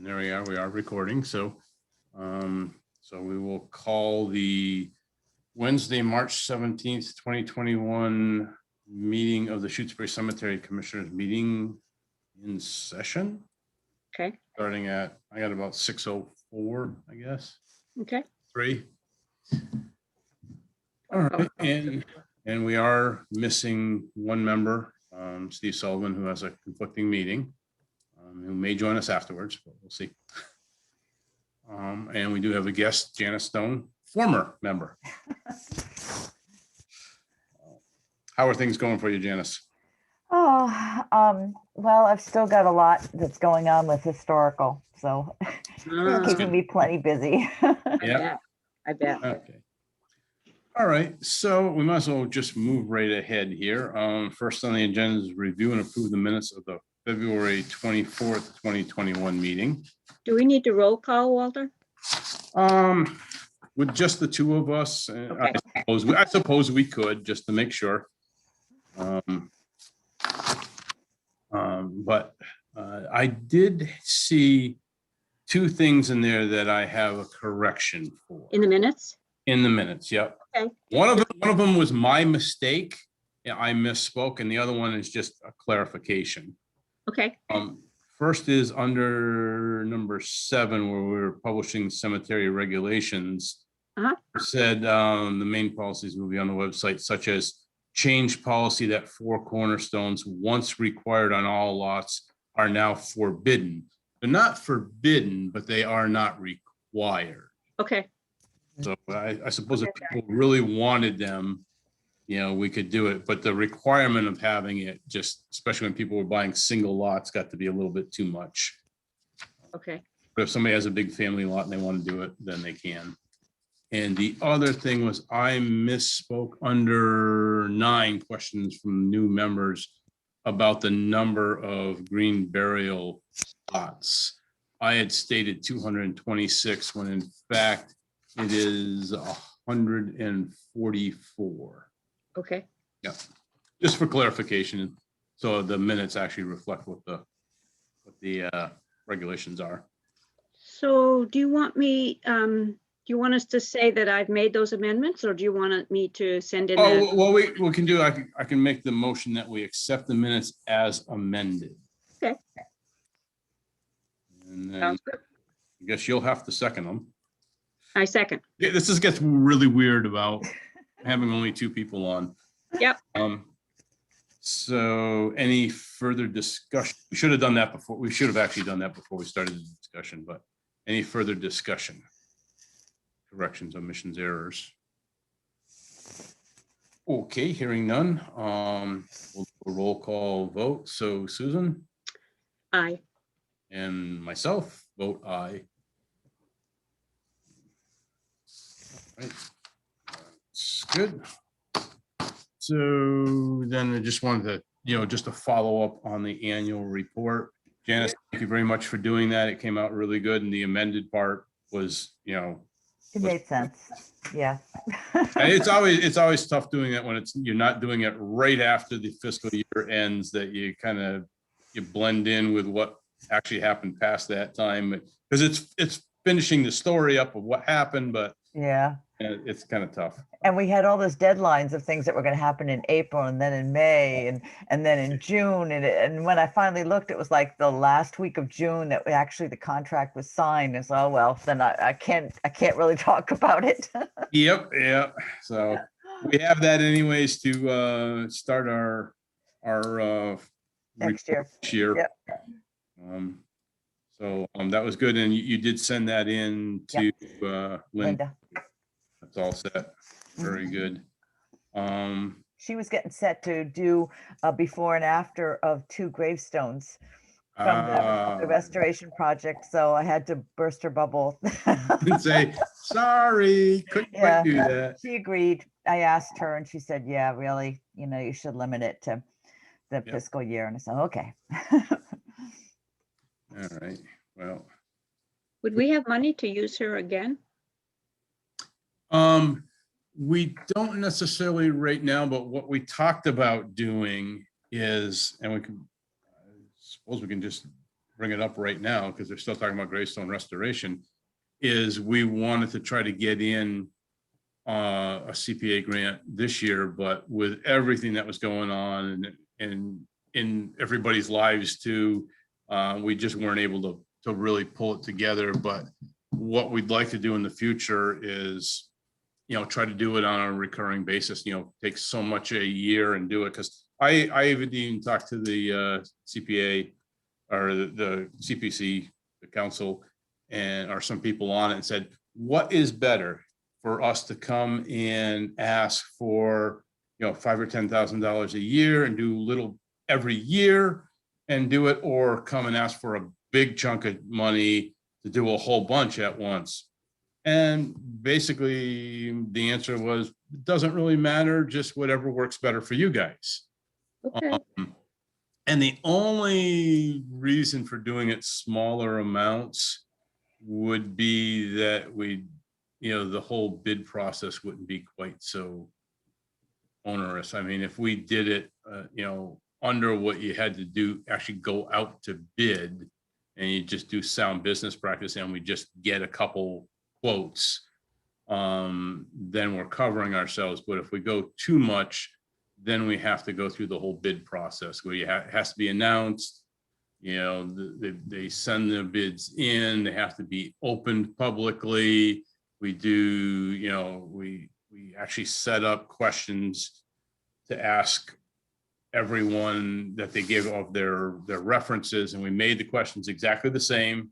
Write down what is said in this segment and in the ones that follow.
And there we are recording. So, so we will call the Wednesday, March 17th, 2021 meeting of the Shutesbury Cemetery Commissioners meeting in session. Okay. Starting at, I got about 6:04, I guess. Okay. 3. All right. And we are missing one member, Steve Sullivan, who has a conflicting meeting, who may join us afterwards, but we'll see. And we do have a guest, Janice Stone, former member. How are things going for you, Janice? Oh, well, I've still got a lot that's going on with historical, so it's keeping me plenty busy. Yeah, I bet. okay. All right, so we might as well just move right ahead here. First on the agenda is review and approve the minutes of the February 24th, 2021 meeting. Do we need to roll call, Walter? With just the two of us, Okay. I suppose we could, just to make sure. But I did see two things in there that I have a correction for. In the minutes? In the minutes, yep. Okay. One of them was my mistake. Yeah, I misspoke, and the other one is just a clarification. Okay. First is under number 7, where we were publishing cemetery regulations. It said the main policies will be on the website, such as change policy that 4 cornerstones once required on all lots are now forbidden. They're not forbidden, but they are not required. Okay. So I suppose if people really wanted them, you know, we could do it, but the requirement of having it, just especially when people were buying single lots, got to be a little bit too much. Okay. But if somebody has a big family lot and they want to do it, then they can. And the other thing was I misspoke under 9 questions from new members about the number of green burial plots. I had stated 226 when in fact it is 144. Okay. Yeah, just for clarification. So the minutes actually reflect what the regulations are. So do you want me, do you want us to say that I've made those amendments, or do you want me to send in? Oh, well, we can do, I can make the motion that we accept the minutes as amended. Okay. And then Sounds good. I guess you'll have to second them. I second. Yeah, this just gets really weird about having only 2 people on. Yep. So any further discussion? We should have done that before. We should have actually done that before we started the discussion, but any further discussion? Corrections, omissions, errors. Okay, hearing none. We'll do a roll call vote. So Susan? Aye. And myself vote aye. Right. That's good. So then I just wanted to, just to follow up on the annual report. Janice, thank you very much for doing that. It came out really good. And the amended part was, It made sense. Yeah. it's always tough doing that when you're not doing it right after the fiscal year ends, that you blend in with what actually happened past that time, because it's finishing the story up of what happened, but yeah, it's kind of tough. And we had all those deadlines of things that were going to happen in April and then in May and then in June. And when I finally looked, it was like the last week of June that actually the contract was signed. And so, oh, well, then I can't really talk about it. Yep. Yeah. So we have that anyways to start our next year. Yep. So that was good. And you did send that in to Linda. That's all set. Very good. She was getting set to do a before and after of 2 gravestones from the restoration project. So I had to burst her bubble and say, sorry, couldn't quite do that. She agreed. I asked her and she said, yeah, really, you should limit it to the fiscal year. And I said, okay. All right. Well, would we have money to use her again? We don't necessarily right now, but what we talked about doing is, and I suppose we can just bring it up right now because they're still talking about gravestone restoration, is we wanted to try to get in a CPA grant this year, but with everything that was going on and in everybody's lives too, we just weren't able to really pull it together. But what we'd like to do in the future is, try to do it on a recurring basis, take so much a year and do it. Because I even talked to the CPA or the CPC, the council, and or some people on it and said, what is better for us to come and ask for, $5,000 or $10,000 a year and do little every year and do it, or come and ask for a big chunk of money to do a whole bunch at once? And basically the answer was, it doesn't really matter, just whatever works better for you guys. Okay. And the only reason for doing it smaller amounts would be that the whole bid process wouldn't be quite so onerous. I mean, if we did it, under what you had to do, actually go out to bid, and you just do sound business practice, and we just get a couple quotes, then we're covering ourselves. But if we go too much, then we have to go through the whole bid process where it has to be announced. They send the bids in, they have to be opened publicly. We do, we actually set up questions to ask everyone that they give of their references, and we made the questions exactly the same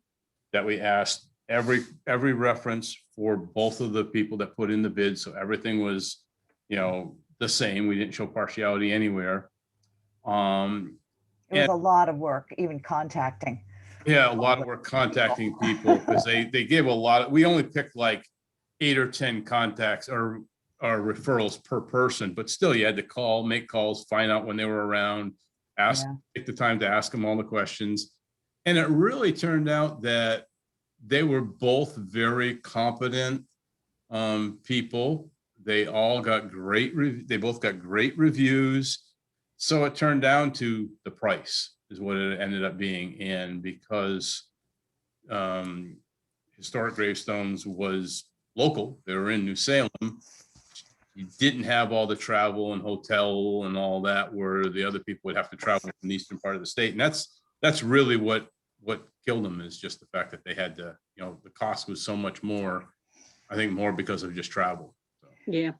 that we asked every reference for both of the people that put in the bid. So everything was, the same. We didn't show partiality anywhere. It was a lot of work, even contacting. Yeah, a lot of work contacting people because they gave a lot. We only picked like 8 or 10 contacts or referrals per person, but still you had to make calls, find out when they were around, take the time to ask them all the questions. And it really turned out that they were both very competent people. They all got they both got great reviews. So it turned down to the price is what it ended up being. And because Historic Gravestones was local, they were in New Salem, you didn't have all the travel and hotel and all that where the other people would have to travel from the eastern part of the state. And that's really what killed them, is just the fact that they had to, the cost was so much more, I think more because of just travel. So. Yeah.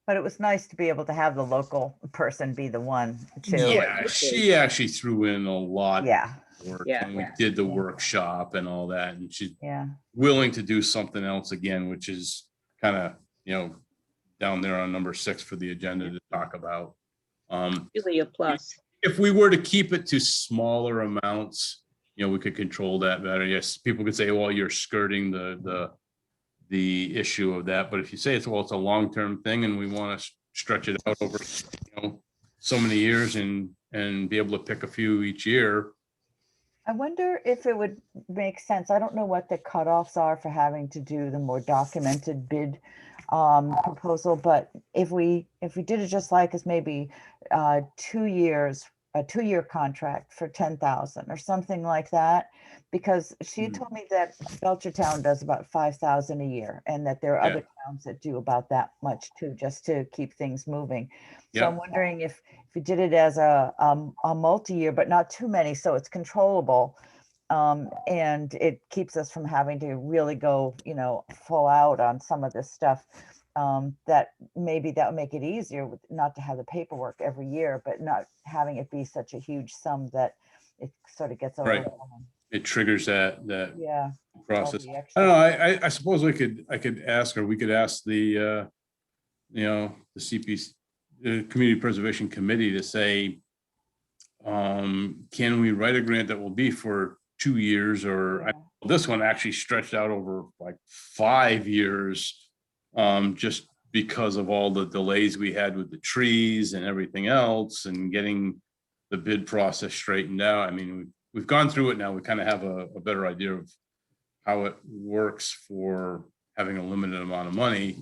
But it was nice to be able to have the local person be the one to. Yeah, she actually threw in a lot of work, and we did the workshop and all that, and she's willing to do something else again, which is kind of, down there on number 6 for the agenda to talk about. Really a plus. If we were to keep it to smaller amounts, we could control that better. Yes, people could say, well, you're skirting the issue of that. But if you say it's a long-term thing and we want to stretch it out over, so many years and be able to pick a few each year. I wonder if it would make sense. I don't know what the cutoffs are for having to do the more documented bid proposal, but if we did it just like as maybe 2 years, a 2-year contract for 10,000 or something like that, because she told me that Belchertown does about 5,000 a year, and that there are other towns that do about that much too, just to keep things moving. So I'm wondering if you did it as a multi-year, but not too many, so it's controllable, and it keeps us from having to really go, full out on some of this stuff. That maybe that would make it easier not to have the paperwork every year, but not having it be such a huge sum that it sort of gets overwhelming. It triggers that process. I don't know. I suppose I could ask, or we could ask the the CPC, the Community Preservation Committee, to say, can we write a grant that will be for 2 years, or this one actually stretched out over like 5 years. Just because of all the delays we had with the trees and everything else and getting the bid process straightened out. I mean, we've gone through it now. We kind of have a better idea of how it works for having a limited amount of money.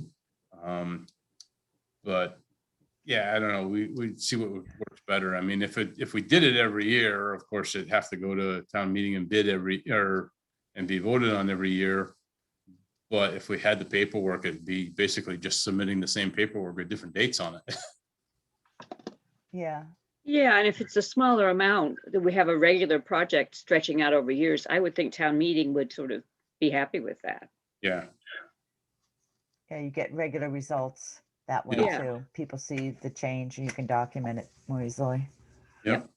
But yeah, I don't know. We'd see what works better. I mean, if we did it every year, of course, it'd have to go to a town meeting and and be voted on every year. But if we had the paperwork, it'd be basically just submitting the same paperwork with different dates on it. Yeah. Yeah, and if it's a smaller amount, that we have a regular project stretching out over years, I would think town meeting would sort of be happy with that. Yeah. Yeah, you get regular results that way Yeah. too. People see the change and you can document it more easily. Yep.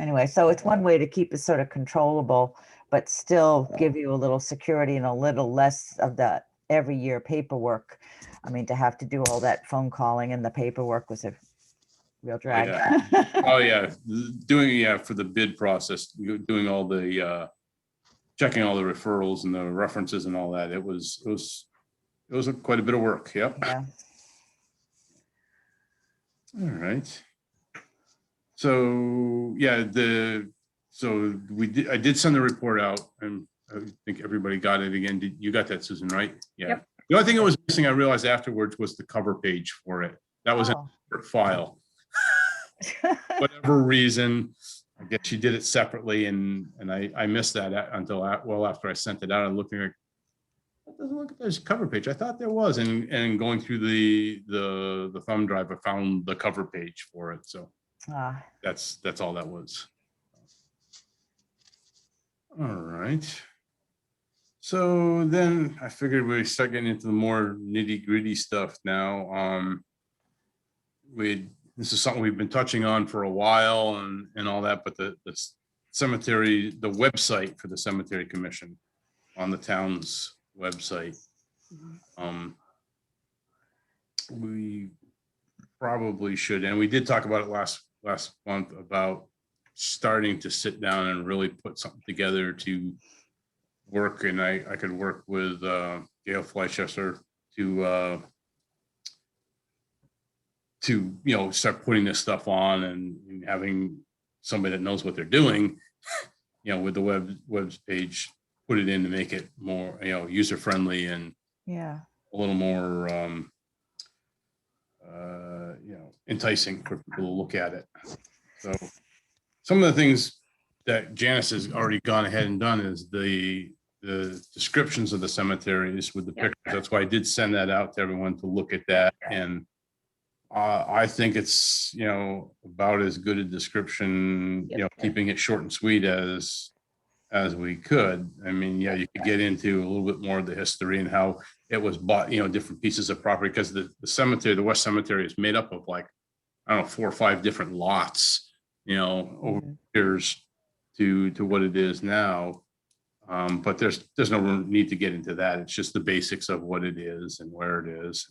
Anyway, so it's one way to keep it sort of controllable, but still give you a little security and a little less of that every year paperwork. I mean, to have to do all that phone calling and the paperwork was a real drag. Oh, yeah. Doing, for the bid process, doing all the, checking all the referrals and the references and all that. It was quite a bit of work. Yep. Yeah. All right. So, yeah, I did send the report out, and I think everybody got it again. You got that, Susan, right? Yeah. Yep. The only thing that was missing, I realized afterwards, was the cover page for it. That was in Oh. a separate file. Whatever reason, I guess she did it separately, and I missed that until well after I sent it out. And looking like, that doesn't look at this cover page. I thought there was, and going through the thumb drive, I found the cover page for it. So that's all that was. All right. So then I figured we'd start getting into the more nitty gritty stuff now. This is something we've been touching on for a while and all that, but the cemetery, the website for the cemetery commission on the town's website. We probably should, and we did talk about it last month, about starting to sit down and really put something together to work. And I could work with Gail Fleischesser to start putting this stuff on and having somebody that knows what they're doing, with the web page, put it in to make it more user friendly and a little more enticing for people to look at it. So some of the things that Janice has already gone ahead and done is the descriptions of the cemeteries with the pictures. That's why I did send that out to everyone to look at that. And I think it's, about as good a description, keeping it short and sweet as we could. I mean, you could get into a little bit more of the history and how it was bought, different pieces of property, because the cemetery, the West Cemetery, is made up of 4 or 5 different lots, over years to what it is now. But there's no need to get into that. It's just the basics of what it is and where it is.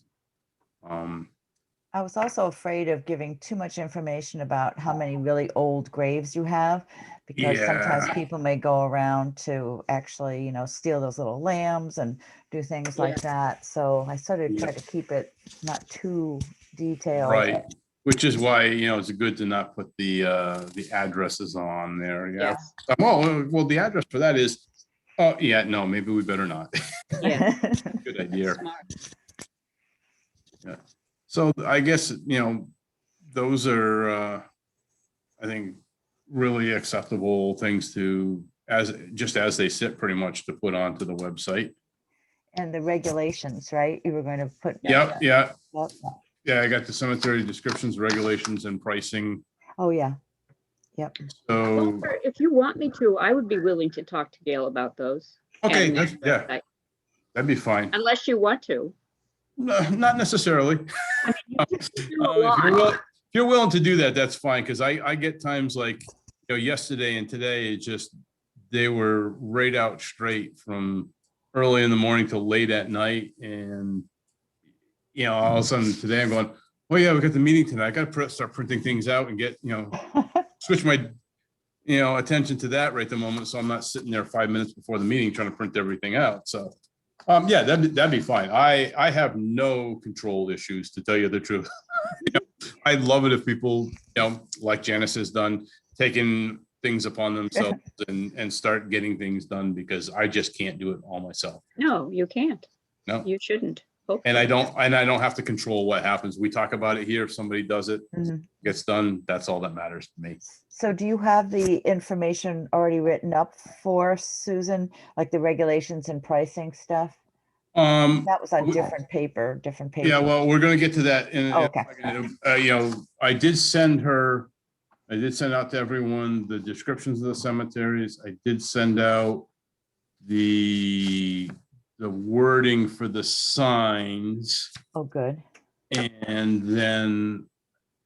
I was also afraid of giving too much information about how many really old graves you have, because sometimes people may go around to actually, steal those little lambs and do things like that. So I sort of try to keep it not too detailed. Right. Which is why, it's good to not put the addresses on there. Yeah. Well, the address for that is, no, maybe we better not. Yeah. Good idea. Smart. Yeah. So I guess, those are, I think, really acceptable things to, as they sit, pretty much, to put onto the website. And the regulations, right? You were going to put. Yep. Yeah, I got the cemetery descriptions, regulations, and pricing. Oh, yeah. Yep. So if you want me to, I would be willing to talk to Gail about those. Okay, that'd be fine. Unless you want to. No, not necessarily. If you're willing to do that, that's fine. Because I get times like, yesterday and today, they were right out straight from early in the morning till late at night. And, all of a sudden today I'm going, oh yeah, we got the meeting tonight. I got to start printing things out and get, switch my, attention to that right the moment. So I'm not sitting there 5 minutes before the meeting trying to print everything out. So that'd be fine. I have no control issues, to tell you the truth. I'd love it if people, like Janice has done, taking things upon themselves and start getting things done, because I just can't do it all myself. No, you can't. No, you shouldn't. And I hopefully. don't have to control what happens. We talk about it here. If somebody does it, Mhm. gets done, that's all that matters to me. So do you have the information already written up for Susan, like the regulations and pricing stuff? That was on we- different paper. Yeah, well, we're gonna get to that in Oh, a okay. second. I did send out to everyone the descriptions of the cemeteries. I did send out the wording for the signs. Oh, good. And then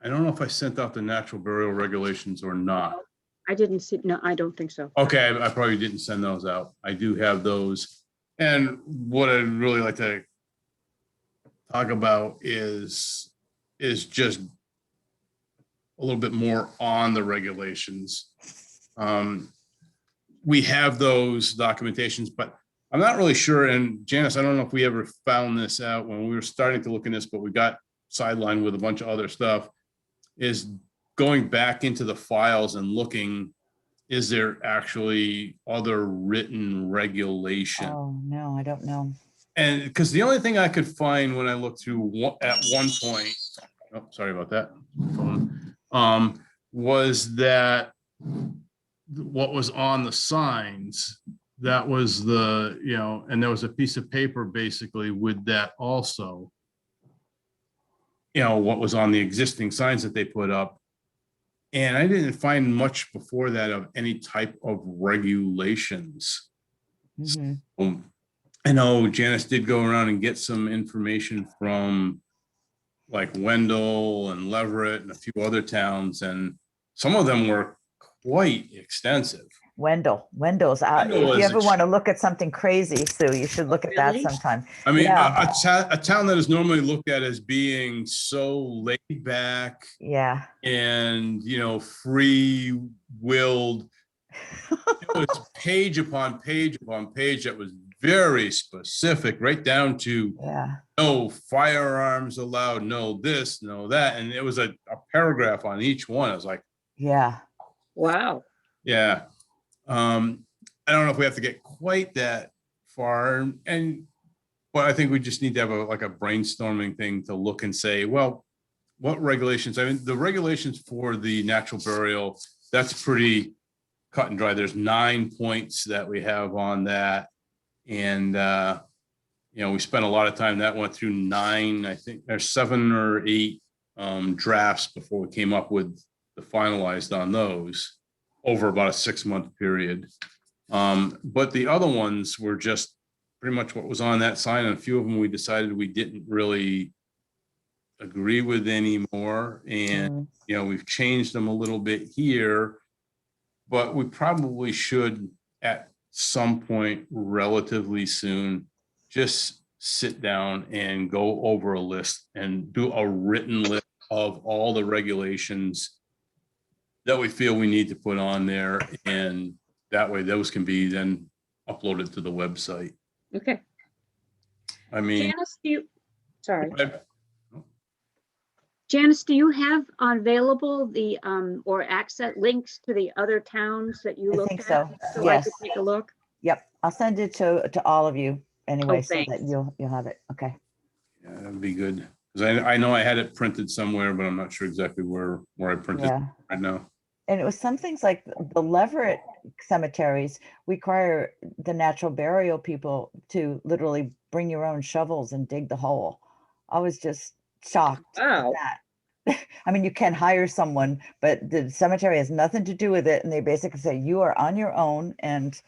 I don't know if I sent out the natural burial regulations or not. I didn't see, no, I don't think so. Okay, I probably didn't send those out. I do have those. And what I'd really like to talk about is just a little bit more on the regulations. We have those documentations, but I'm not really sure. And Janice, I don't know if we ever found this out when we were starting to look at this, but we got sidelined with a bunch of other stuff, is going back into the files and looking, is there actually other written regulation? Oh, no, I don't know. And because the only thing I could find when I looked through at one point, oh, sorry about that, was that what was on the signs, that was the, and there was a piece of paper basically with that also, what was on the existing signs that they put up. And I didn't find much before that of any type of regulations. Mhm. I know Janice did go around and get some information from like Wendell and Leverett and a few other towns, and some of them were quite extensive. Wendell's out. Wendell If you is ever want to look at something crazy, Sue, you should look at that Really? sometime. I mean, Yeah. a town that is normally looked at as being so laid back Yeah. and, free-willed. It was page upon page upon page that was very specific, right down to Yeah. no firearms allowed, no this, no that. And it was a paragraph on each one. I was like, Yeah. Wow. yeah. I don't know if we have to get quite that far, but I think we just need to have a brainstorming thing to look and say, well, what regulations? I mean, the regulations for the natural burial, that's pretty cut and dry. There's 9 points that we have on that. And, we spent a lot of time. That went through 9, I think there's 7 or 8 drafts before we came up with the finalized on those over about a 6-month period. But the other ones were just pretty much what was on that sign. And a few of them we decided we didn't really agree with anymore. And, we've changed them a little bit here, but we probably should at some point relatively soon just sit down and go over a list and do a written list of all the regulations that we feel we need to put on there. And that way those can be then uploaded to the website. Okay. I mean, Janice, do you have available the or access links to the other towns that you I looked think at? so. So I Yes. could take a look. Yep. I'll send it to all of you anyway, so that thanks. you'll have it. Okay. yeah, that'd be good. Because I know I had it printed somewhere, but I'm not sure exactly where I printed it Yeah. right now. And it was some things like the Leverett cemeteries require the natural burial people to literally bring your own shovels and dig the hole. I was just shocked at Wow. that. I mean, you can hire someone, but the cemetery has nothing to do with it. And they basically say, you are on your own and,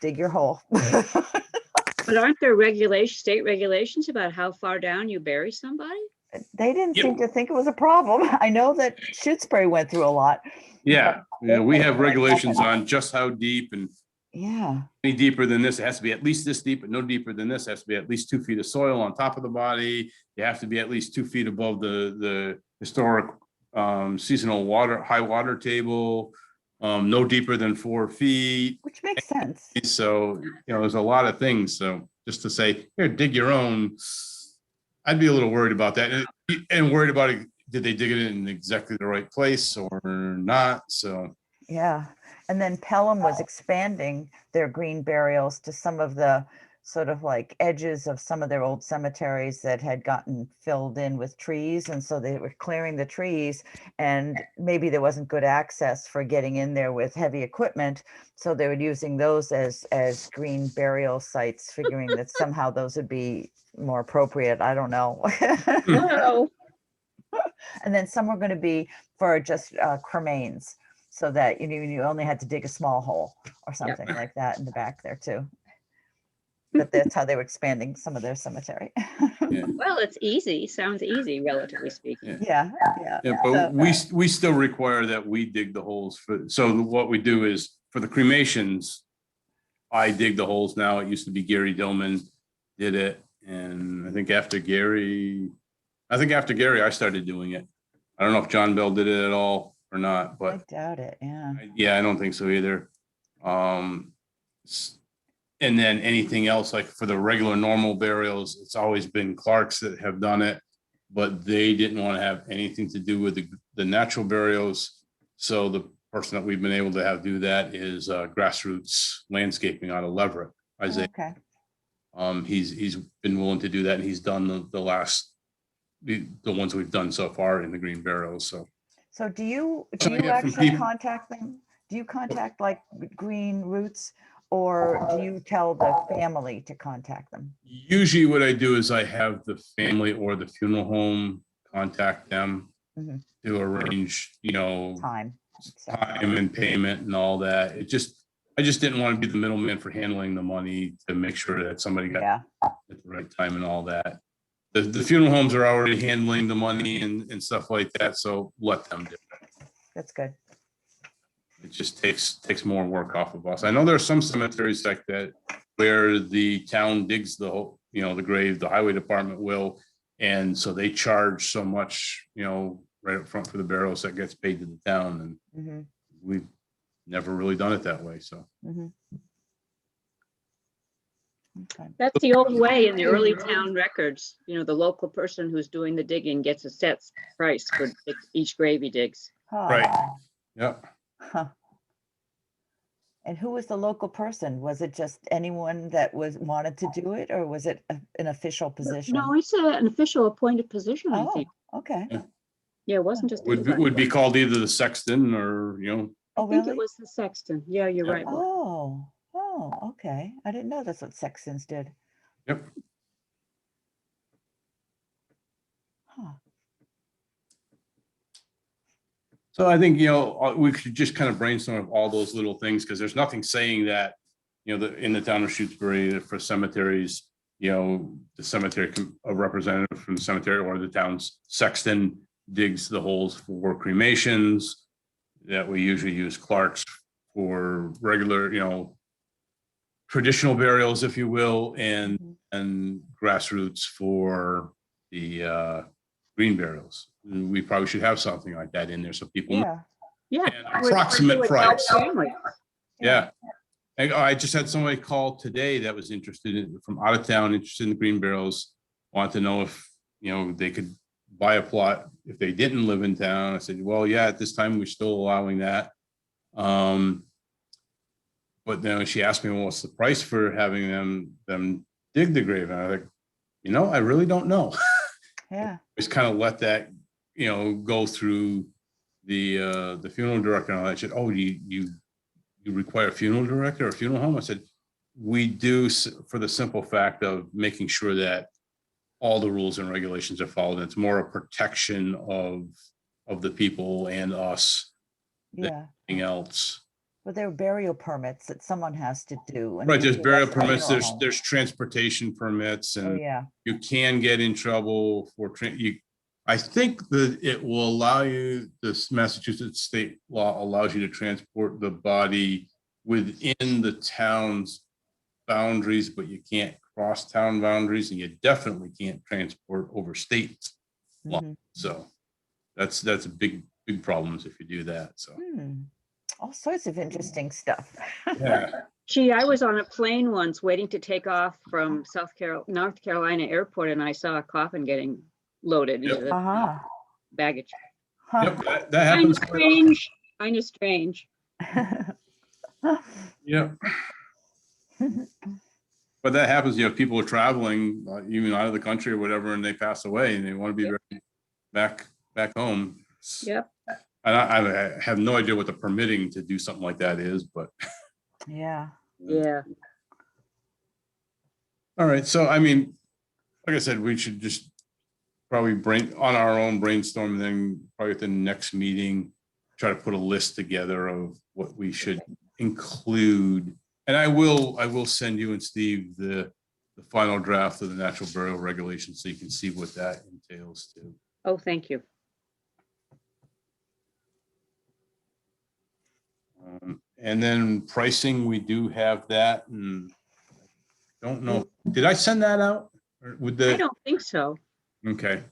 dig your hole. But aren't there state regulations about how far down you bury somebody? They didn't Yep. seem to think it was a problem. I know that Shutesbury went through a lot. Yeah, we have regulations on just how deep, and Yeah. any deeper than this, it has to be at least this deep, but no deeper than this. It has to be at least 2 feet of soil on top of the body. You have to be at least 2 feet above the historic seasonal high water table. No deeper than 4 feet. Which makes sense. So, there's a lot of things. So just to say, here, dig your own, I'd be a little worried about that, and worried about it. Did they dig it in exactly the right place or not? So, Yeah. And then Pelham was expanding their green burials to some of the sort of like edges of some of their old cemeteries that had gotten filled in with trees. And so they were clearing the trees, and maybe there wasn't good access for getting in there with heavy equipment. So they were using those as green burial sites, figuring that somehow those would be more appropriate. I don't know. Wow. And then some were going to be for just cremains, so that you only had to dig a small hole or something like that in the back there too. But that's how they were expanding some of their cemetery. Yeah. Well, it's easy. Sounds easy, relatively speaking. Yeah. Yeah, but we still require that we dig the holes for, so what we do is for the cremations, I dig the holes now. It used to be Gary Dillman did it. And I think after Gary, I started doing it. I don't know if John Bell did it at all or not, I but doubt it. Yeah. yeah, I don't think so either. And then anything else, like for the regular normal burials, it's always been Clark's that have done it, but they didn't want to have anything to do with the natural burials. So the person that we've been able to have do that is Grassroots Landscaping out of Leverett, Isaiah. Okay. He's been willing to do that, and he's done the ones we've done so far in the green burials. So Do you I get from actually people- contact them? Do you contact like Green Roots, or do you tell the family to contact them? usually what I do is I have the family or the funeral home contact them Mhm. to arrange, Time. time and payment and all that. I just didn't want to be the middleman for handling the money to make sure that somebody got Yeah. at the right time and all that. The funeral homes are already handling the money and stuff like that, so let them do it. That's good. It just takes more work off of us. I know there are some cemeteries like that where the town digs the grave, the highway department will, and so they charge so much, right up front for the burials that gets paid to the town, and Mhm. we've never really done it that way, so. Mhm. Okay. That's the old way in the early town records. The local person who's doing the digging gets a set price for each grave he digs. Huh. Right. Yeah. Huh. And who was the local person? Was it just anyone that wanted to do it, or was it an official position? No, it's an official appointed position, I think. Okay. Yeah, it wasn't just Would anybody. be called either the sexton or, Oh, I think really? it was the sexton. Yeah, you're right. Oh, okay. I didn't know that's what sextons did. yep. Huh. So I think, we could just kind of brainstorm all those little things, because there's nothing saying that, in the town of Shutesbury for cemeteries, the cemetery, a representative from the cemetery or the town's sexton digs the holes for cremations, that we usually use Clark's for regular, traditional burials, if you will, and Grassroots for the green burials. We probably should have something like that in there so people know. Yeah. And approximate price. Family. Yeah. And I just had somebody call today that was from out of town, interested in the green burials, wanted to know if, they could buy a plot if they didn't live in town. I said, well, yeah, at this time, we're still allowing that. But then she asked me, well, what's the price for having them dig the grave? And I was like, I really don't know. Yeah. Just kind of let that, go through the funeral director. And I said, oh, you require a funeral director or a funeral home? I said, we do, for the simple fact of making sure that all the rules and regulations are followed. It's more a protection of the people and us than Yeah. anything else. But there are burial permits that someone has to do. and Right, there's usually burial that's the permits, funeral home. there's transportation permits, Oh, and yeah. you can get in trouble for I think that it will allow you, this Massachusetts state law allows you to transport the body within the town's boundaries, but you can't cross town boundaries, and you definitely can't transport over state law. Mhm. So that's a big problems if you do that, so. All sorts of interesting stuff. Yeah. Gee, I was on a plane once waiting to take off from North Carolina airport, and I saw a coffin getting loaded into the Uh-huh. baggage. Huh. Yep, that happens. Kind of strange. Yeah. But that happens, you know, people are traveling, even out of the country or whatever, and they pass away and they want to be back home. Yep. And I have no idea what the permitting to do something like that is, but. Yeah. Yeah. All right, so I mean, like I said, we should just probably on our own brainstorm, then probably at the next meeting, try to put a list together of what we should include. And I will send you and Steve the final draft of the natural burial regulations so you can see what that entails too. Oh, thank you. And then pricing, we do have that, and I don't know, did I send that out? Or would I don't think so. Okay.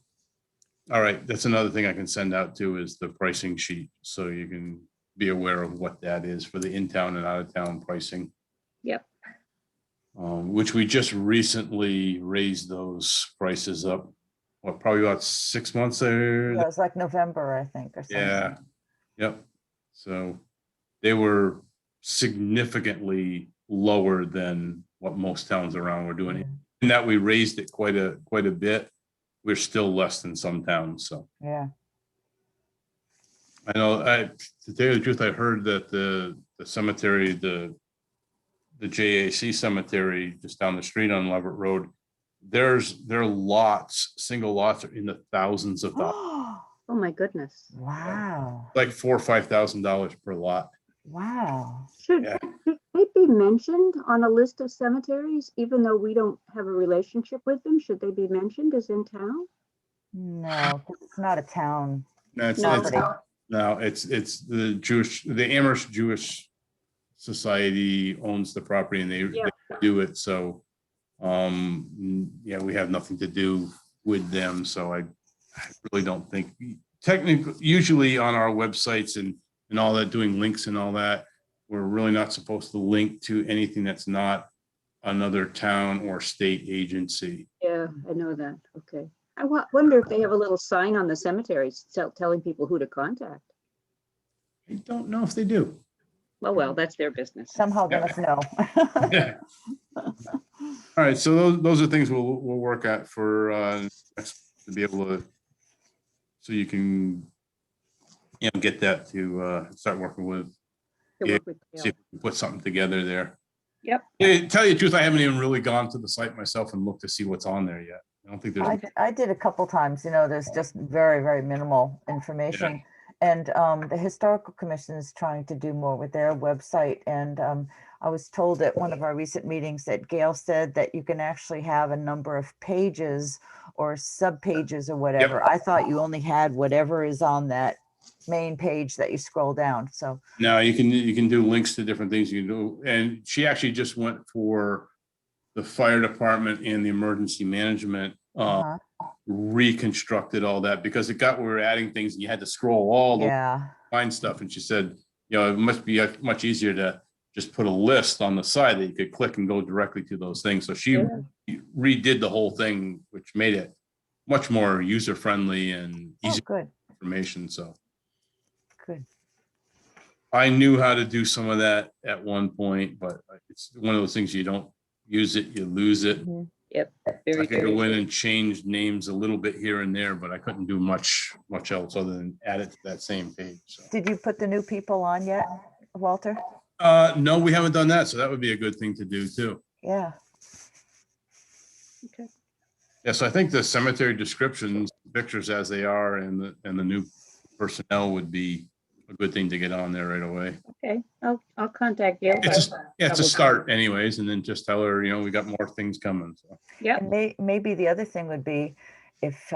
All right, that's another thing I can send out too, is the pricing sheet, so you can be aware of what that is for the in-town and out-of-town pricing. Yep. Which we just recently raised those prices up, what, probably about 6 months there? Yeah, it was like November, I think, or something. Yeah, yep. So they were significantly lower than what most towns around were doing. And that we raised it quite a bit. We're still less than some towns, so. Yeah. I know, to tell you the truth, I heard that the cemetery, the JAC cemetery just down the street on Leverett Road, their lots, single lots are in the thousands of dollars, Oh, my goodness. Wow. like $4,000 or $5,000 per lot. Wow. Should Yeah. they be mentioned on a list of cemeteries, even though we don't have a relationship with them? Should they be mentioned as in town? No, 'cause it's not a town. No, it's the Amherst Jewish Society owns the property and they do it. So, yeah, we have nothing to do with them. So I really don't think technically, usually on our websites and all that, doing links and all that, we're really not supposed to link to anything that's not another town or state agency. Yeah, I know that. Okay. I wonder if they have a little sign on the cemeteries telling people who to contact. I don't know if they do. Well, that's their business. Somehow let us know. Yeah. All right, so those are things we'll work at for to be able to, so you can, you know, get that to start working with. To work with See if we can put something together there. Yep. Yeah, tell you the truth, I haven't even really gone to the site myself and looked to see what's on there yet. I don't think there's. I did a couple times, you know, there's just very, very minimal information. And the Historical Commission is trying to do more with their website. And I was told at one of our recent meetings that Gail said that you can actually have a number of pages or sub-pages or whatever. I thought you only had whatever is on that main page that you scroll down. So No, you can do links to different things you can do. And she actually just went for the fire department and the emergency management, reconstructed all that because we were adding things and you had to scroll all the find stuff. And she said, you know, it must be much easier to just put a list on the side that you could click and go directly to those things. So she redid the whole thing, which made it much more user-friendly and easy information. So good. I knew how to do some of that at one point, but it's one of those things you don't use it, you lose it. Yep. I could go in and change names a little bit here and there, but I couldn't do much else other than add it to that same page. So. Did you put the new people on yet, Walter? No, we haven't done that. So that would be a good thing to do too. Yeah. Okay. Yeah, so I think the cemetery descriptions, pictures as they are, and the new personnel would be a good thing to get on there right away. Okay, I'll contact you. It's a start anyways, and then just tell her, you know, we got more things coming. So. Yeah. Maybe the other thing would be if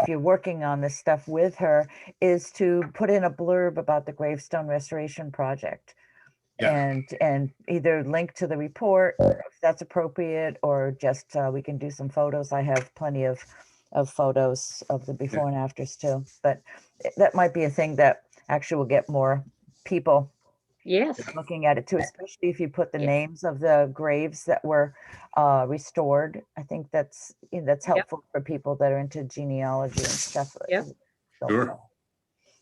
you're working on this stuff with her is to put in a blurb about the gravestone restoration project. And either link to the report if that's appropriate, or just we can do some photos. I have plenty of photos of the before and afters too, but that might be a thing that actually will get more people looking at it too, especially if you put the names of the graves that were restored. I think that's helpful for people that are into genealogy and stuff. Sure.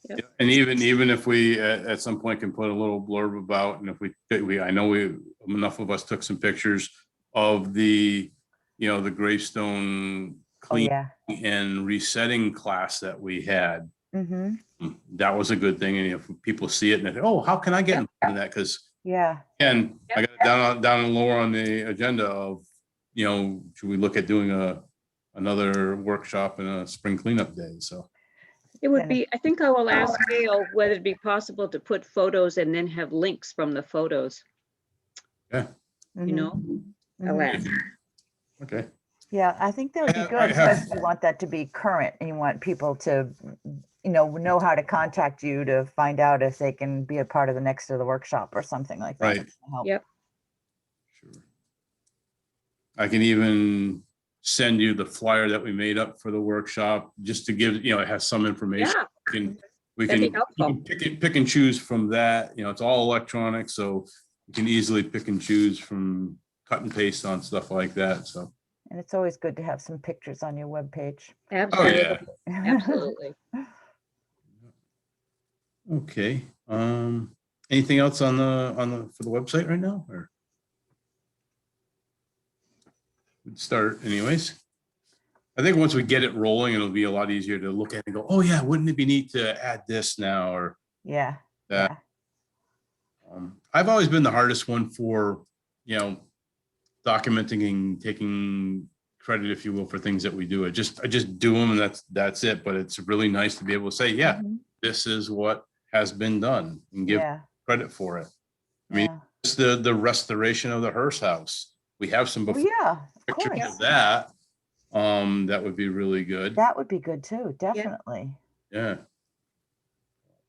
Yep. And even if we at some point can put a little blurb about, and if we I know enough of us took some pictures of the, the gravestone Oh, cleaning yeah. and resetting class that we had. Mm-hmm. That was a good thing. And if people see it and they think, oh, how can I get involved in that? Because Yeah. and I got it down and lower on the agenda of, should we look at doing another workshop and a spring cleanup day? So It would be, I think I will ask Gail whether it'd be possible to put photos and then have links from the photos. yeah, You know, I'll ask. okay. Yeah, I think that would be I good, have- especially if you want that to be current and you want people to, know how to contact you to find out if they can be a part of the next of the workshop or something like that. Right. It's gonna help. Yep. Sure. I can even send you the flyer that we made up for the workshop, just to give, it has some information. Yeah, We that'd be can helpful. pick and choose from that. It's all electronic, so you can easily pick and choose from cut and paste on stuff like that. So, And it's always good to have some pictures on your webpage. oh Absolutely, yeah, absolutely. okay. Anything else on the for the website right now, or we'd start anyways? I think once we get it rolling, it'll be a lot easier to look at and go, oh yeah, wouldn't it be neat to add this now or Yeah. that? Yeah. I've always been the hardest one for, documenting and taking credit, if you will, for things that we do. I just do them and that's it. But it's really nice to be able to say, yeah, Mhm. this is what has been done and give Yeah. credit for it. I mean, Yeah. just the restoration of the hearse house. We have some Oh, before yeah, of pictures course. of that. That would be really good. That would be good too, definitely. Yeah.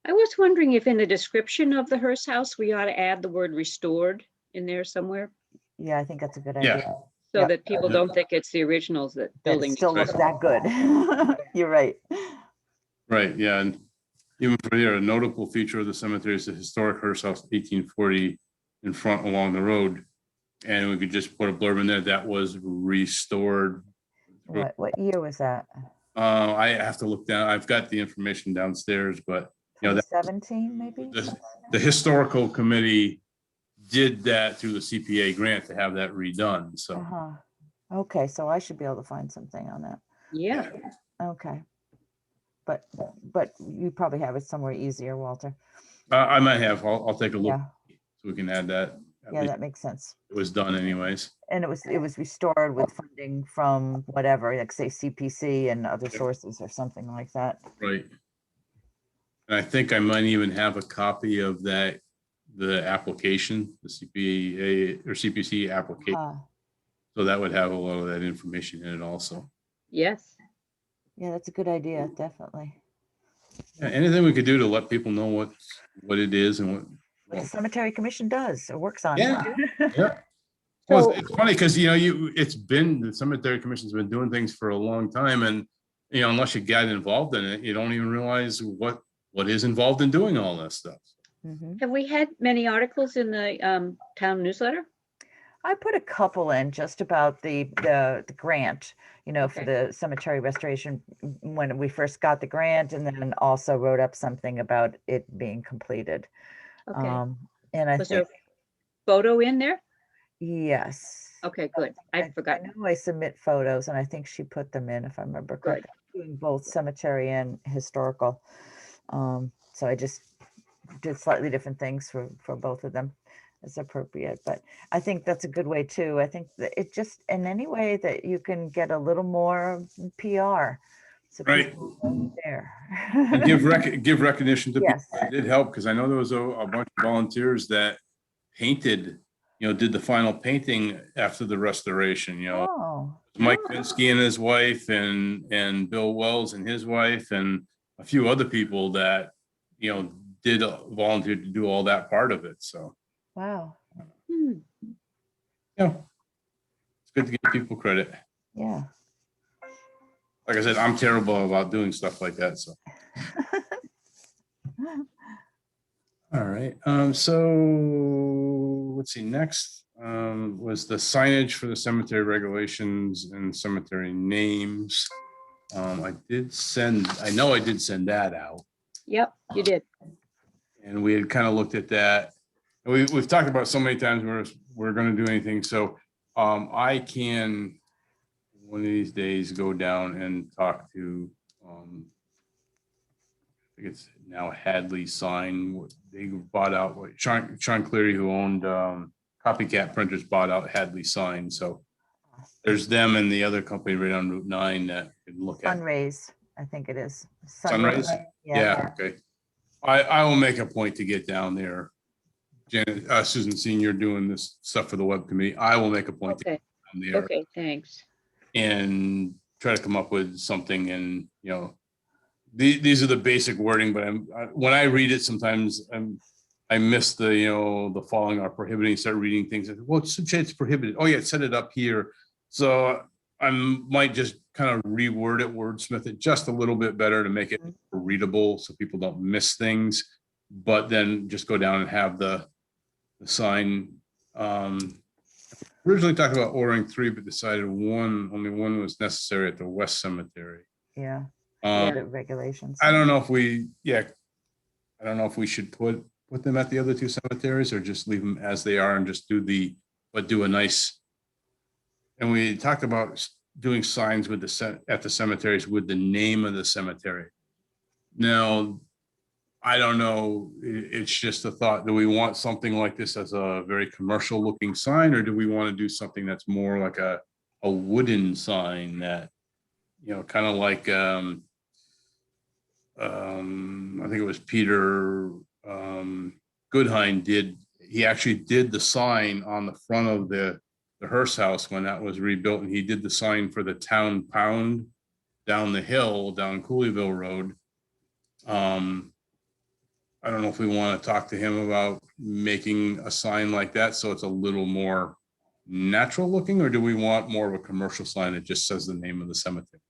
I was wondering if in the description of the hearse house, we ought to add the word restored in there somewhere, Yeah, I think that's a good Yeah. idea. so Yep. that people don't think it's the originals that That it building. still looks that good. You're right. Right, yeah, and even for here, a notable feature of the cemetery is the historic hearse house, 1840, in front along the road. And we could just put a blurb in there that was restored. What year was that? I have to look down, I've got the information downstairs, but that 2017, maybe? the historical committee did that through the CPA grant to have that redone, so. Uh-huh. Okay, so I should be able to find something on that. Yeah, Okay. But you probably have it somewhere easier, Walter. I might have, I'll take a look, Yeah, so we can add that. At yeah, least that makes sense. it was done anyways. And it was restored with funding from whatever, like say CPC and other sources or something like that. Right. And I think I might even have a copy of that, the application, the CPA or CPC application. Uh, So that would have a lot of that information in it also. yes. Yeah, that's a good idea, definitely. Yeah, anything we could do to let people know what it is and What the Cemetery Commission does, or works on. Yeah. Yeah. Well, it's funny because, the Cemetery Commission's been doing things for a long time, and, unless you get involved in it, you don't even realize what is involved in doing all this stuff. Mhm. Have we had many articles in the town newsletter? I put a couple in just about the grant, for the cemetery restoration when we first got the grant, and then also wrote up something about it being completed. Okay. And I Was there think, a photo in there? yes. Okay, good. I forgot. I know I submit photos, and I think she put them in, if I remember Good. correctly, doing both cemetery and historical. So I just did slightly different things for both of them as appropriate, but I think that's a good way too. I think that it just, in any way that you can get a little more PR. So Right. people know there. And give recognition to Yes. people that did help, because I know there was a bunch of volunteers that painted, did the final painting after the restoration, Oh, Mike Pinsky and his wife and Bill Wells and his wife and a few other people that, did volunteer to do all that part of it. So, wow. Hmm. it's good to give people credit. Yeah. Like I said, I'm terrible about doing stuff like that. So, all right. So let's see. Next was the signage for the cemetery regulations and cemetery names. I know I did send that out. Yep, you did. And we had kind of looked at that. And we've talked about so many times we're going to do anything. So I can one of these days go down and talk to, I think it's now Hadley Sign. They bought out, Sean Cleary, who owned Copycat Printers, bought out Hadley Sign. So there's them and the other company right on Route 9 that you can look at. Sunrays, I think it is. Sunrise? Yeah. Yeah, okay. I will make a point to get down there. Janet, Susan Senior doing this stuff for the web committee. I will make a point to get Okay, down there okay, thanks. and try to come up with something. And, you know, these are the basic wording, but when I read it, sometimes I miss the, you know, the following are prohibiting, start reading things. Well, it's prohibited. Oh yeah, set it up here. So I might just kind of reword it, wordsmith it just a little bit better to make it readable so people don't miss things, but then just go down and have the sign. Originally talked about ordering 3, but decided only one was necessary at the West Cemetery. Yeah. The regulations. I don't know if we should put them at the other 2 cemeteries or just leave them as they are and just do a nice. And we talked about doing signs with at the cemeteries with the name of the cemetery. Now, I don't know, it's just a thought. Do we want something like this as a very commercial looking sign, or do we want to do something that's more like a wooden sign that, you know, kind of like, I think it was Peter Goodhine he actually did the sign on the front of the hearse house when that was rebuilt, and he did the sign for the town pound down the hill, down Cooleyville Road. I don't know if we want to talk to him about making a sign like that so it's a little more natural looking, or do we want more of a commercial sign that just says the name of the cemetery?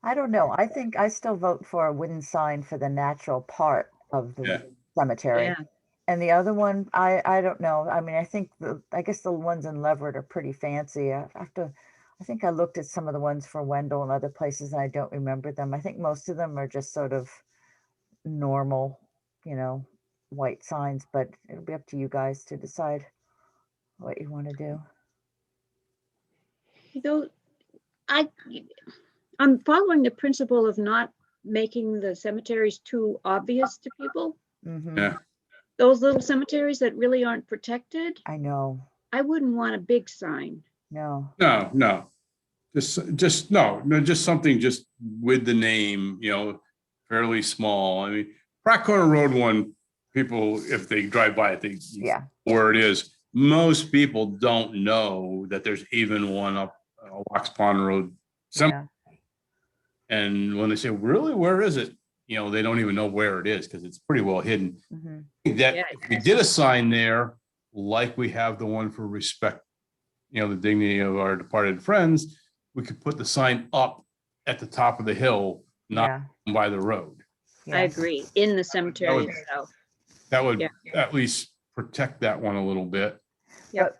I don't know. I think I still vote for a wooden sign for the natural part of the cemetery. Yeah. And the other one, I don't know. I mean, I guess the ones in Leverett are pretty fancy. I think I looked at some of the ones for Wendell and other places and I don't remember them. I think most of them are just sort of normal, you know, white signs, but it'll be up to you guys to decide what you want to do. You know, I'm following the principle of not making the cemeteries too obvious to people. Mm-hmm. Yeah. Those little cemeteries that really aren't protected, I know. I wouldn't want a big sign. No. No. Just something just with the name, you know, fairly small. I mean, Pratt Corner Road one, people, if they drive by it, they where it is. Most people don't know that there's even one up Wax Pond Road. And when they say, really, where is it? You know, they don't even know where it is because it's pretty well hidden. Mm-hmm. If we did a sign there, like we have the one for respect, you know, the dignity of our departed friends, we could put the sign up at the top of the hill, not by the road. I agree. In the cemetery itself. That would at least protect that one a little bit.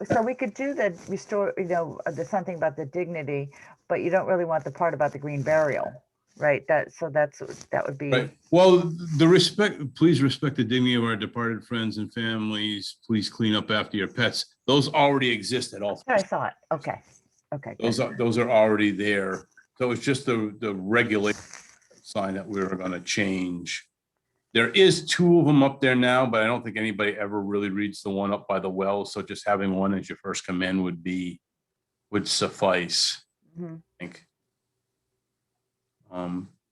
So we could do the restore, you know, there's something about the dignity, but you don't really want the part about the green burial, right? That would be. Right. Well, please respect the dignity of our departed friends and families. Please clean up after your pets. Those already exist at all. I thought, okay. Those are already there. So it's just the regulation sign that we were going to change. There is 2 of them up there now, but I don't think anybody ever really reads the one up by the well. So just having one as you first come in would suffice. Mm-hmm. I think.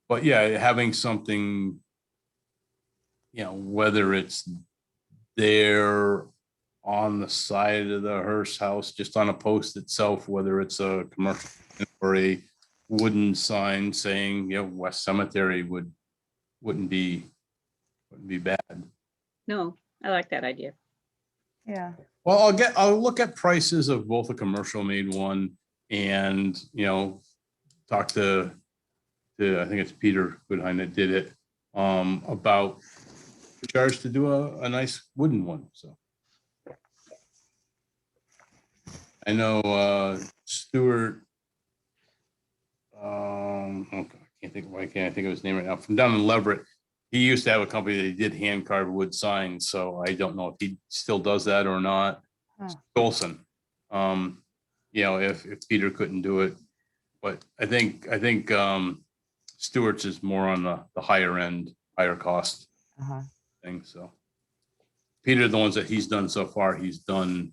But yeah, having something, you know, whether it's there on the side of the hearse house, just on a post itself, whether it's a commercial or a wooden sign saying, you know, West Cemetery wouldn't be bad. No, I like that idea. Yeah. Well, I'll look at prices of both a commercial made one and, you know, talk to I think it's Peter Goodhine that did it, about the charge to do a nice wooden one. So I know Stuart, okay, why can't I think of his name right now, from down in Leverett. he used to have a company that did hand carved wood signs, so I don't know if he still does that or not. Huh. Olson, you know, if Peter couldn't do it, but I think Stewart's is more on the higher end, higher cost Uh-huh. thing. So Peter, the ones that he's done so far, he's done,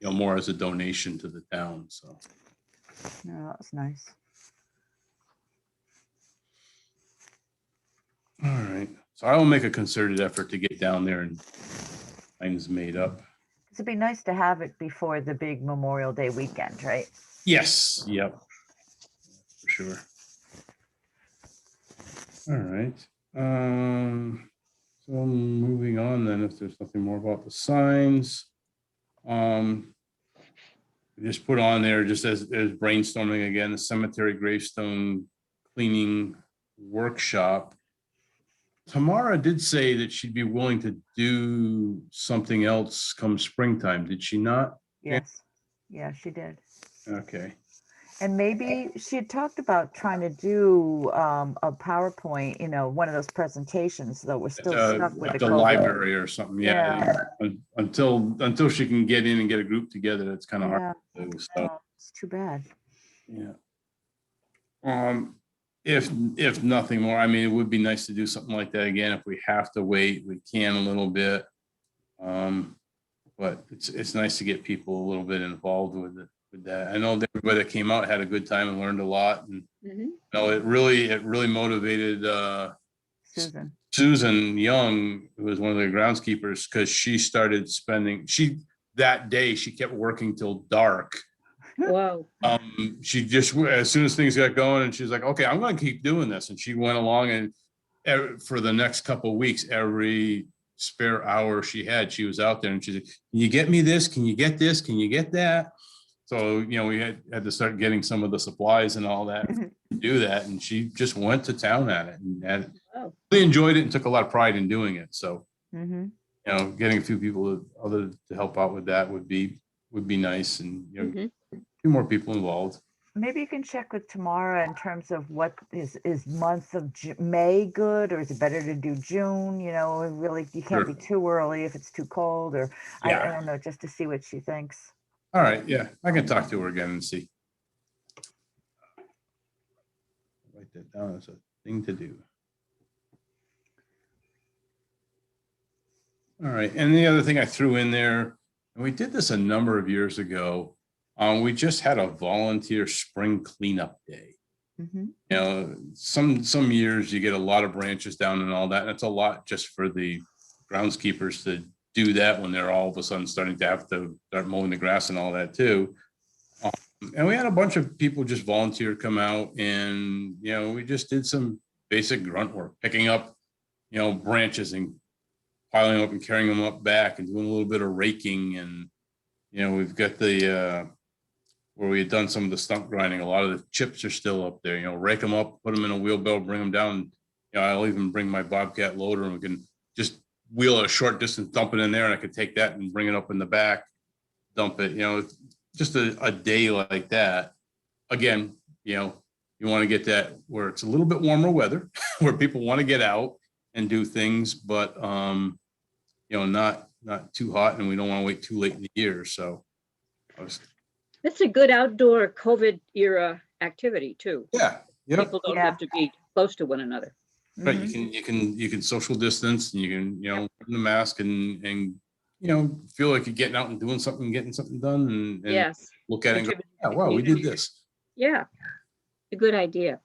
you know, more as a donation to the town. So No, that was nice. all right, so I will make a concerted effort to get down there and things made up. It'd be nice to have it before the big Memorial Day weekend, right? Yes, yep, for sure. All right. So moving on then, if there's nothing more about the signs, just put on there just as brainstorming again, the cemetery gravestone cleaning workshop. Tamara did say that she'd be willing to do something else come springtime. Did she not? Yes. Yeah, she did. Okay. And maybe she had talked about trying to do a PowerPoint, you know, one of those presentations, though we're still stuck with At the the COVID. library or something. Yeah. Until she can get in and get a group together, it's kind of hard to do. So Oh, it's too bad. yeah. If nothing more, I mean, it would be nice to do something like that again. If we have to wait, we can a little bit. But it's nice to get people a little bit involved with it. With that, I know that everybody that came out had a good time and learned a lot, and you know, it really motivated Susan Young, who was one of the groundskeepers, because she started spending that day she kept working till dark. Wow. She just, as soon as things got going, and she's like, okay, I'm going to keep doing this, and she went along, and for the next couple of weeks, every spare hour she had, she was out there, and she's like, can you get me this? Can you get this? Can you get that? So, you know, we had to start getting some of the supplies and all that to do that. And she just went to town at it and really enjoyed it and took a lot of pride in doing it. So, you know, getting a few people to help out with that would be nice. And, you know, a few more people involved. Maybe you can check with Tamara in terms of what is month of May good, or is it better to do June? You know, really, you can't be too early if it's too cold, or I don't know, just to see what she thinks. All right. Yeah, I can talk to her again and see. Write that down as a thing to do. All right. And the other thing I threw in there, and we did this a number of years ago, we just had a volunteer spring cleanup day. You know, some years you get a lot of branches down and all that, and it's a lot just for the groundskeepers to do that when they're all of a sudden starting to have to start mowing the grass and all that too. And we had a bunch of people just volunteer come out, and, you know, we just did some basic grunt work, picking up, you know, branches and piling up and carrying them up back and doing a little bit of raking. And, you know, we've got the, where we had done some of the stump grinding, a lot of the chips are still up there, you know, rake them up, put them in a wheelbarrow, bring them down. You know, I'll even bring my Bobcat loader and we can just wheel it a short distance, dump it in there, and I could take that and bring it up in the back, dump it, you know, just a day like that. Again, you know, you want to get that where it's a little bit warmer weather, where people want to get out and do things, but, you know, not too hot, and we don't want to wait too late in the year. So That's a good outdoor COVID era activity too. Yeah. Yep. People don't have to be close to one another. Right. You can social distance, and you can, you know, wear the mask and, you know, feel like you're getting out and doing something, getting something done, and Yes. look at it and go, yeah, wow, we did this. Yeah. A good idea.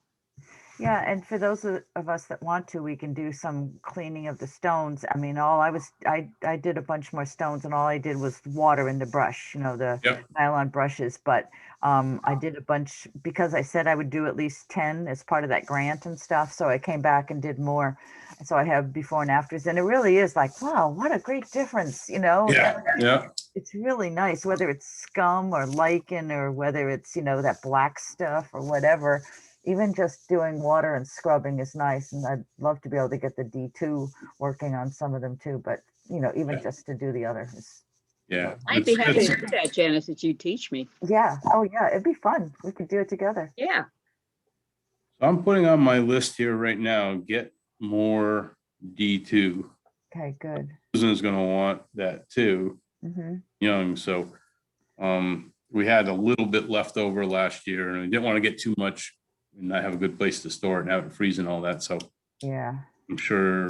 Yeah, and for those of us that want to, we can do some cleaning of the stones. I mean, I did a bunch more stones, and all I did was water in the brush, you know, the nylon brushes. But I did a bunch because I said I would do at least 10 as part of that grant and stuff. So I came back and did more. So I have before and afters, and it really is like, wow, what a great difference, you know? Yeah. It's really nice, whether it's scum or lichen, or whether it's, you know, that black stuff or whatever. Even just doing water and scrubbing is nice. And I'd love to be able to get the D2 working on some of them too. But, you know, even just to do the other is. Yeah. I'd be happy to do that, Janice, if you teach me. Yeah. Oh, yeah. It'd be fun. We could do it together. Yeah. So I'm putting on my list here right now, get more D2. Okay, good. Susan's gonna want that too, Mhm. young, so we had a little bit left over last year and we didn't want to get too much and not have a good place to store it and have it freeze and all that, so Yeah. I'm sure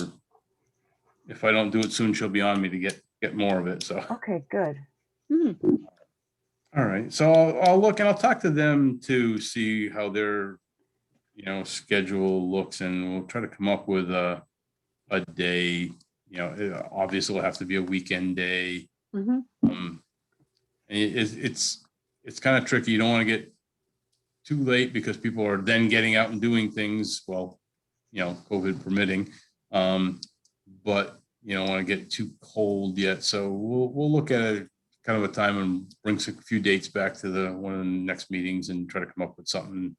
if I don't do it soon, she'll be on me to get more of it, so. Okay, good. All right, so I'll look and I'll talk to them to see how their, schedule looks, and we'll try to come up with a day, obviously it'll have to be a weekend day. It's kind of tricky. You don't want to get too late because people are then getting out and doing things, well, COVID permitting. But you don't want to get too cold yet. So we'll look at a kind of a time and bring a few dates back to one of the next meetings and try to come up with something,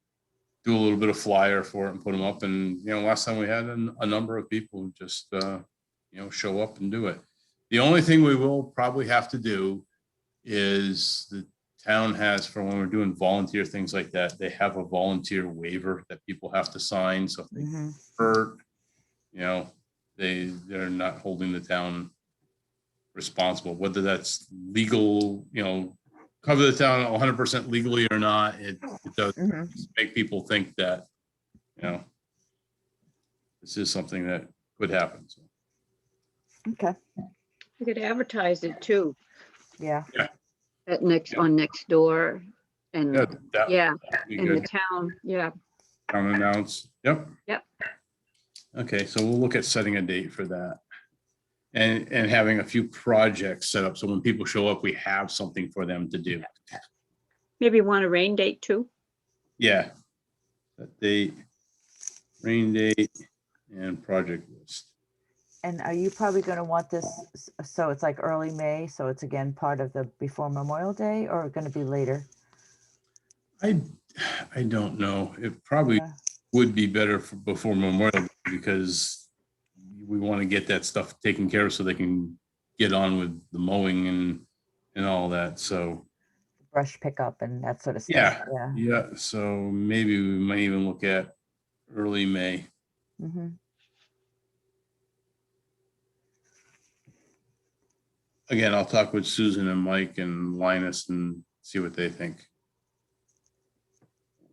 do a little bit of flyer for it and put them up. And, last time we had a number of people just, show up and do it. The only thing we will probably have to do is the town has, for when we're doing volunteer things like that, they have a volunteer waiver that people have to sign. So if they hurt, they're not holding the town responsible, whether that's legal, cover the town 100% legally or not. It does make people think that, this is something that could happen. So. Okay. You could advertise it too. Yeah. At on next door and That'd be in good. the town. Yeah. Town announce. Yep. Yep. Okay, so we'll look at setting a date for that. And having a few projects set up so when people show up, we have something for them to do. Maybe want a rain date too. Yeah. That date, rain date, and project list. And are you probably going to want this, so it's like early May, so it's again part of the before Memorial Day, or going to be later? I don't know. It probably would be better for before Memorial Day because we want to get that stuff taken care of so they can get on with the mowing and all that. So brush pickup and that sort of stuff. Yeah. So maybe we might even look at early May. Again, I'll talk with Susan and Mike and Linus and see what they think.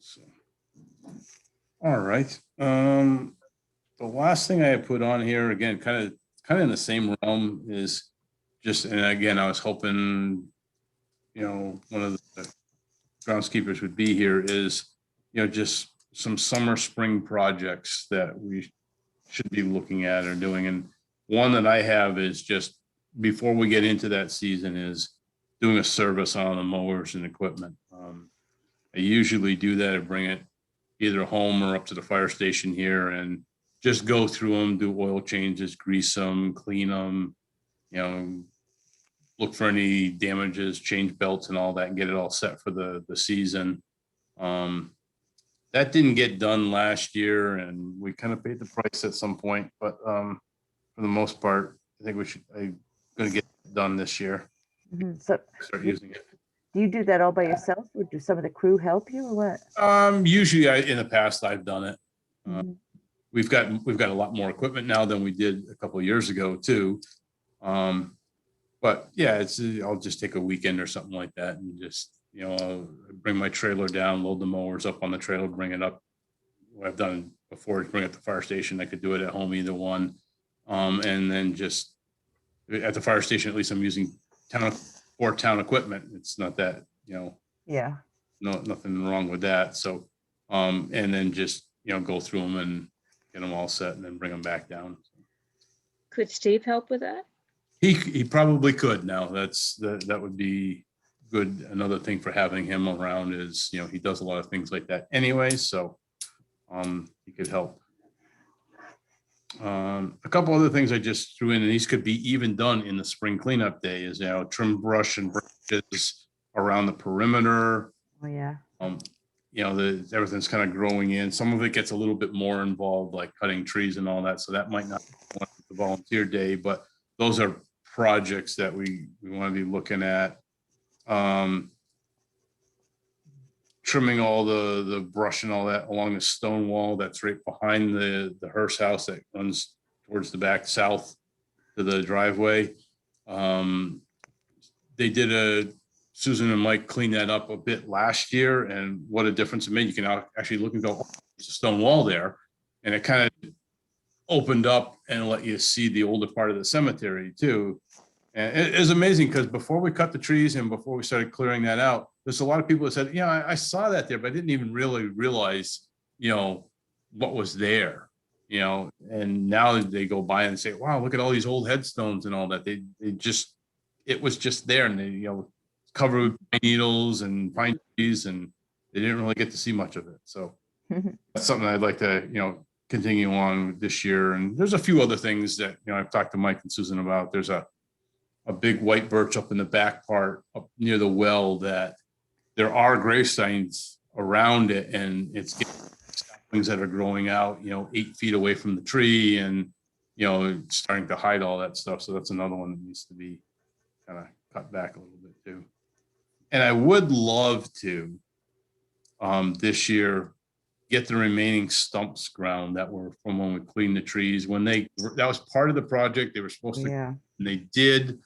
So, all right. The last thing I put on here, again, kind of in the same realm, is just, and again, I was hoping, one of the groundskeepers would be here, is, just some summer, spring projects that we should be looking at or doing. And one that I have is just, before we get into that season, is doing a service on the mowers and equipment. I usually do that. I bring it either home or up to the fire station here and just go through them, do oil changes, grease them, clean them, look for any damages, change belts and all that, and get it all set for the season. That didn't get done last year, and we kind of paid the price at some point, but for the most part, I think I'm going to get it done this year. So start using it. Do you do that all by yourself, or do some of the crew help you, or what? Usually in the past I've done it. We've got a lot more equipment now than we did a couple of years ago too. But yeah, I'll just take a weekend or something like that and just, I'll bring my trailer down, load the mowers up on the trailer, bring it up. What I've done before is bring it to the fire station. I could do it at home, either one. And then just at the fire station, at least I'm using town equipment. It's not that, Yeah. no, nothing wrong with that. So, and then just, go through them and get them all set and then bring them back down. Could Steve help with that? He probably could now. That would be good. Another thing for having him around is, he does a lot of things like that anyway. So, he could help. A couple other things I just threw in, and these could be even done in the spring cleanup day, is, trim brush and branches around the perimeter. Oh, yeah. Everything's kind of growing in. Some of it gets a little bit more involved, like cutting trees and all that. So that might not be the volunteer day, but those are projects that we want to be looking at. trimming all the brush and all that along the stone wall that's right behind the Hearst house that runs towards the back south to the driveway. They did Susan and Mike cleaned that up a bit last year, and what a difference it made. You can actually look and go, oh, there's a stone wall there, and it kind of opened up and let you see the older part of the cemetery too. And it is amazing because before we cut the trees and before we started clearing that out, there's a lot of people that said, yeah, I saw that there, but I didn't even really realize, what was there, and now they go by and say, wow, look at all these old headstones and all that. It was just there, and they, covered with pine needles and pine trees, and they didn't really get to see much of it. So that's something I'd like to, continue on this year. And there's a few other things that, I've talked to Mike and Susan about. There's a big white birch up in the back part up near the well that there are grave signs around it, and it's saplings that are growing out, 8 feet away from the tree, and, starting to hide all that stuff. So that's another one that needs to be kind of cut back a little bit too. And I would love to, this year, get the remaining stumps ground that were from when we cleaned the trees. That was part of the project. They were supposed to, and they did,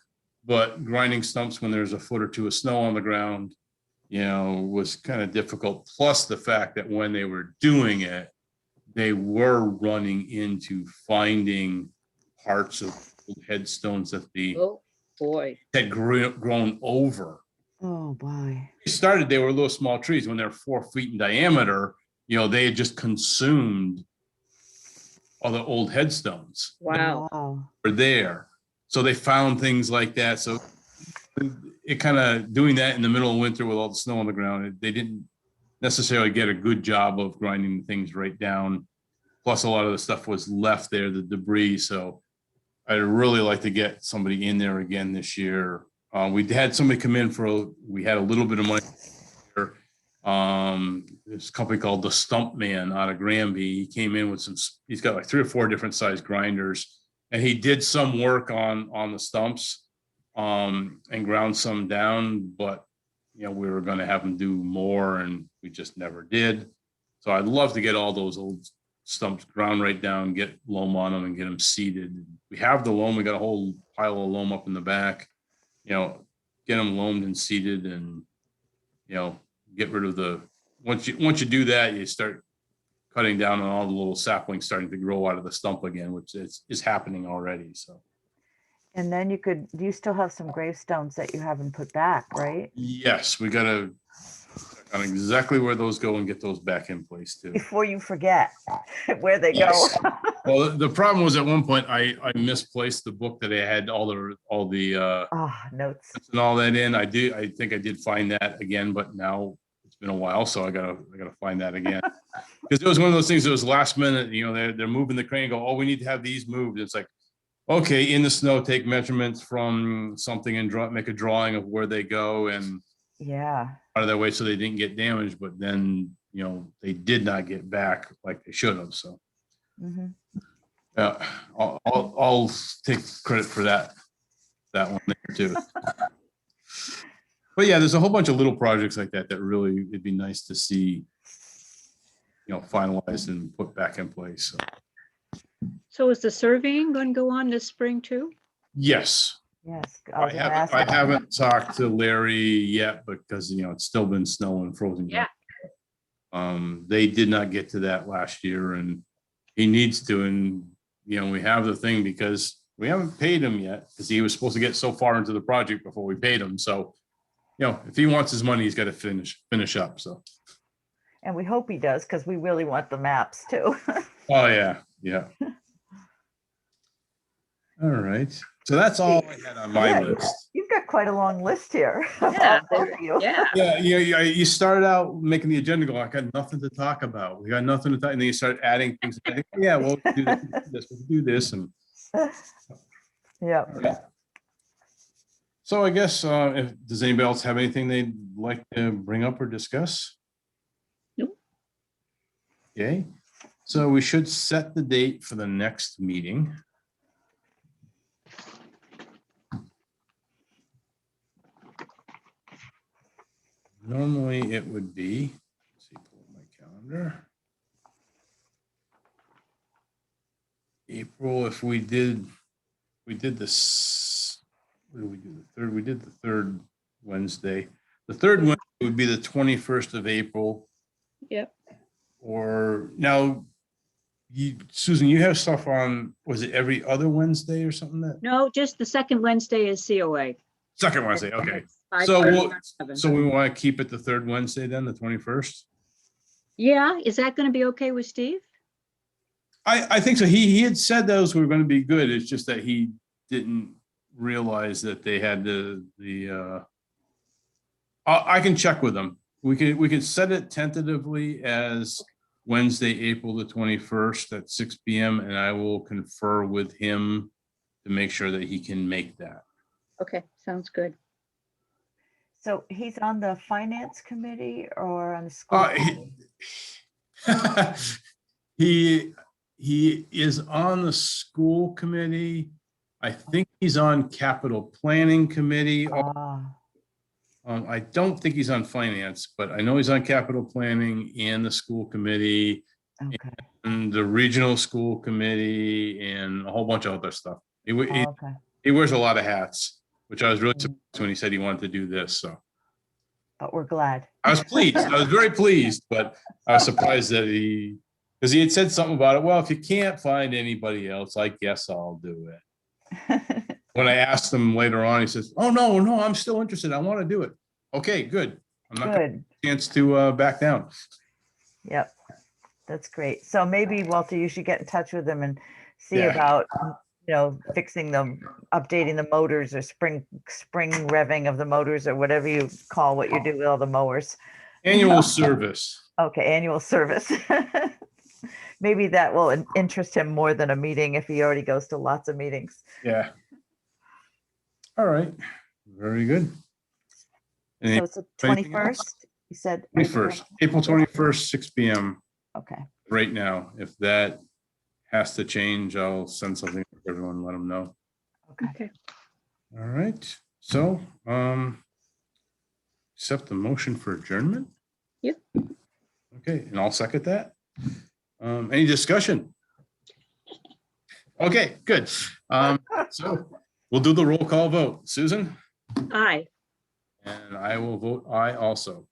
but grinding stumps when there's a foot or two of snow on the ground, was kind of difficult. Plus the fact that when they were doing it, they were running into finding parts of headstones that had grown over. Oh boy. They were little small trees. When they're 4 feet in diameter, they had just consumed all the old headstones. Wow. Were there. So they found things like that. So it kind of doing that in the middle of winter with all the snow on the ground, they didn't necessarily get a good job of grinding things right down. Plus a lot of the stuff was left there, the debris. So I'd really like to get somebody in there again this year. We had somebody come in we had a little bit of money. This company called the Stump Man out of Granby. He came in with he's got like 3 or 4 different size grinders, and he did some work on the stumps, and ground some down, but we were going to have him do more, and we just never did. So I'd love to get all those old stumps ground right down, get loam on them, and get them seeded. We have the loam. We got a whole pile of loam up in the back. Get them loamed and seeded, and get rid of once you do that, you start cutting down on all the little saplings starting to grow out of the stump again, which is happening already. So. And then you still have some gravestones that you haven't put back, right? Yes, we got to check on exactly where those go and get those back in place too. Before you forget where they Yes. go. Well, the problem was at one point I misplaced the book that I had all the notes and all that in. I think I did find that again, but now it's been a while, so I gotta find that again. Because it was one of those things that was last minute. They're moving the crane and go, oh, we need to have these moved. It's like, okay, in the snow, take measurements from something and make a drawing of where they go, and out of their way so they didn't get damaged. But then they did not get back like they should have. So I'll take credit for that one there too. But yeah, there's a whole bunch of little projects like that really it'd be nice to see finalized and put back in place. So is the surveying going to go on this spring too? Yes. I haven't talked to Larry yet because it's still been snow and frozen. Yeah. They did not get to that last year, and he needs to. And we have the thing because we haven't paid him yet because he was supposed to get so far into the project before we paid him. So, if he wants his money, he's got to finish up. So. And we hope he does, because we really want the maps too. Oh yeah. All right. So that's all I had on my list. You've got quite a long list here. Yeah. You started out making the agenda go, I got nothing to talk about. We got nothing to talk, and then you start adding things. Yeah, we'll do this. We'll do this, and yeah. So I guess does anybody else have anything they'd like to bring up or discuss? Nope. Okay. So we should set the date for the next meeting. Normally it would be calendar. April, if we did this, what did we do? The third, we did the third Wednesday. The third Wednesday would be the 21st of April. Yep. Or now, Susan, you have stuff on, was it every other Wednesday or something? That No, just the second Wednesday is COA. second Wednesday, okay. It's So 5:37. so we want to keep it the third Wednesday then, the 21st? Yeah, is that going to be okay with Steve? I think so. He had said those were going to be good. It's just that he didn't realize that they had I can check with them. We could set it tentatively as Wednesday, April the 21st at 6 p.m. and I will confer with him to make sure that he can make that. Okay, sounds good. So he's on the finance committee or on the school? He is on the school committee. I think he's on capital planning committee. I don't think he's on finance, but I know he's on capital planning and the school committee Okay. and the regional school committee and a whole bunch of other stuff. He Okay. wears a lot of hats, which I was really surprised when he said he wanted to do this. So But we're glad. I was pleased. I was very pleased, but I was surprised that because he had said something about it. Well, if you can't find anybody else, I guess I'll do it. When I asked him later on, he says, "Oh, no, I'm still interested. I want to do it." Okay, good. I'm not going to Good. get a chance to back down. Yep. That's great. So maybe, Walter, you should get in touch with him and see Yeah. about, fixing them, updating the motors or spring revving of the motors or whatever you call what you do with all the mowers. Annual service. Okay, annual service. Maybe that will interest him more than a meeting if he already goes to lots of meetings. Yeah. All right. Very good. So it's the anything else? 21st, you said? 21st, April 21st, 6 p.m. Okay, right now. If that has to change, I'll send something to everyone, let them know. okay. Okay. All right. So, accept the motion for adjournment? Yep. Okay, and I'll second that. Any discussion? Okay, good. So we'll do the roll call vote. Susan? Aye. And I will vote aye also.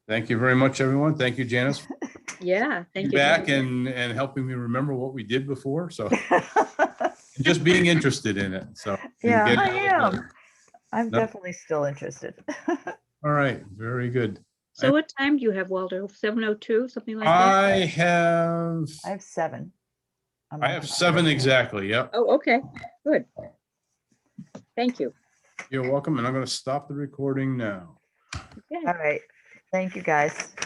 Thank you very much, everyone. Thank you, Janice, for Yeah, thank being you. back and helping me remember what we did before. So just being interested in it. So Yeah, get I it out am. I'm No. definitely still interested. All right, very good. So what time do you have, Walter? 7:02, something like that? I have I have 7. I'm I on have top. 7 exactly. Yep. Oh, okay, good. Thank you. You're welcome. And I'm going to stop the recording now. Okay. All right. Thank you, guys.